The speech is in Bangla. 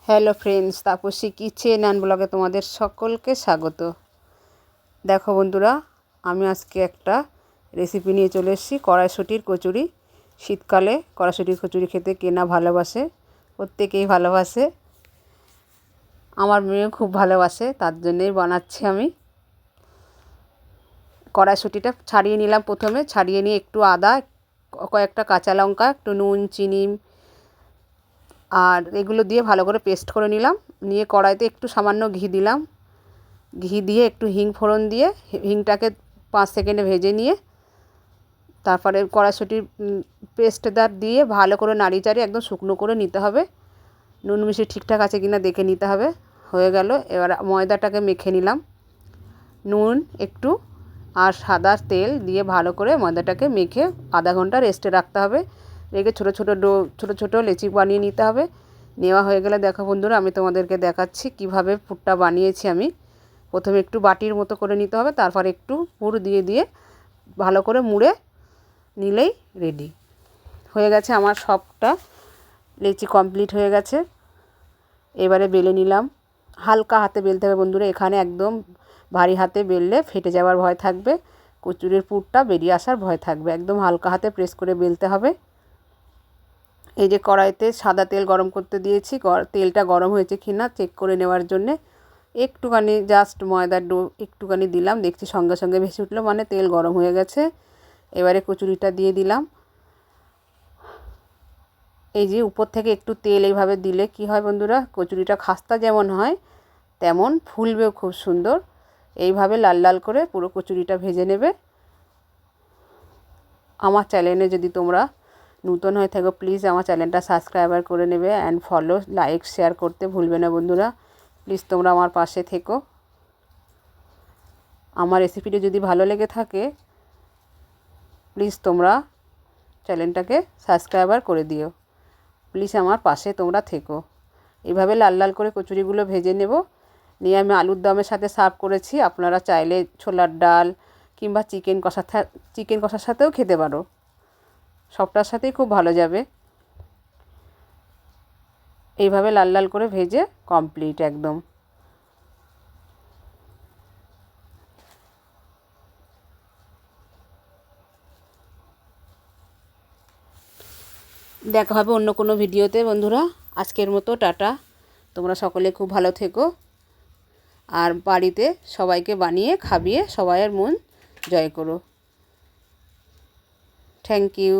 Hello friends, Tapasi kitchen and ব্লগে তোমাদের সকলকে স্বাগত। দেখো বন্ধুরা, আমি আজকে একটা রেসিপি নিয়ে চলে এসেছি, কড়াইশুঁটির কচুরি। শীতকালে কড়াইশুঁটির কচুরি খেতে কে না ভালোবাসে, প্রত্যেকেই ভালোবাসে। আমার মেয়েও খুব ভালোবাসে, তার জন্যই বানাচ্ছি আমি। কড়াইশুঁটিটা ছাড়িয়ে নিলাম, প্রথমে ছাড়িয়ে নিয়ে একটু আদা, কয়েকটা কাঁচা লঙ্কা, একটু নুন, চিনি আর এগুলো দিয়ে ভালো করে পেস্ট করে নিলাম। নিয়ে কড়াইতে একটু সামান্য ঘি দিলাম। ঘি দিয়ে একটু হিং ফোড়ন দিয়ে হিংটাকে 5 সেকেন্ডে ভেজে নিয়ে তারপরে কড়াইশুঁটির পেস্টটা দিয়ে ভালো করে নাড়িয়ে চাড়িয়ে একদম শুকনো করে নিতে হবে। নুন মিষ্টি ঠিকঠাক আছে কিনা দেখে নিতে হবে। হয়ে গেল। এবার ময়দাটাকে মেখে নিলাম। নুন একটু আর সাদা তেল দিয়ে ভালো করে ময়দাটাকে মেখে আধা ঘন্টা রেস্টে রাখতে হবে। রেখে ছোটো ছোটো লেচি বানিয়ে নিতে হবে। নেওয়া হয়ে গেলে দেখো বন্ধুরা, আমি তোমাদেরকে দেখাচ্ছি কিভাবে পুরটা বানিয়েছি আমি। প্রথমে একটু বাটির মতো করে নিতে হবে, তারপর একটু পুর দিয়ে ভালো করে মুড়ে নিলেই রেডি হয়ে গেছে। আমার সবটা লেচি কমপ্লিট হয়ে গেছে। এবারে বেলে নিলাম। হালকা হাতে বেলতে হবে বন্ধুরা, এখানে একদম ভারী হাতে বেললে ফেটে যাওয়ার ভয় থাকবে, কচুরির পুরটা বেরিয়ে আসার ভয় থাকবে। একদম হালকা হাতে প্রেস করে বেলতে হবে। এই যে কড়াইতে সাদা তেল গরম করতে দিয়েছি, তেলটা গরম হয়েছে কি না চেক করে নেওয়ার জন্যে একটুখানি জাস্ট ময়দার ডো একটুখানি দিলাম। দেখছি সঙ্গে সঙ্গে ভেসে উঠলো, মানে তেল গরম হয়ে গেছে। এবারে কচুরিটা দিয়ে দিলাম। এই যে উপর থেকে একটু তেল এইভাবে দিলে কি হয় বন্ধুরা, কচুরিটা খাস্তা যেমন হয় তেমন ফুলবেও খুব সুন্দর। এইভাবে লাল লাল করে পুরো কচুরিটা ভেজে নেবে। আমার চ্যানেলে যদি তোমরা নতুন হয়ে থাকো, প্লিজ আমার চ্যানেলটা সাবস্ক্রাইবার করে নেবে অ্যান্ড ফলো, লাইক, শেয়ার করতে ভুলবে না বন্ধুরা। প্লিজ তোমরা আমার পাশে থেকো। আমার রেসিপিটি যদি ভালো লেগে থাকে প্লিজ তোমরা চ্যানেলটাকে সাবস্ক্রাইবার করে দিও। প্লিজ আমার পাশে তোমরা থেকো। এইভাবে লাল লাল করে কচুরিগুলো ভেজে নেব। নিয়ে আমি আলুর দমের সাথে সার্ভ করেছি। আপনারা চাইলে ছোলার ডাল কিংবা চিকেন কষার সাথেও খেতে পারো, সবটার সাথেই খুব ভালো যাবে। এইভাবে লাল লাল করে ভেজে কমপ্লিট একদম। দেখা হবে অন্য কোনো ভিডিওতে বন্ধুরা। আজকের মতো টাটা। তোমরা সকলে খুব ভালো থেকো আর বাড়িতে সবাইকে বানিয়ে খাবিয়ে সবাইয়ের মন জয় করো। Thank you.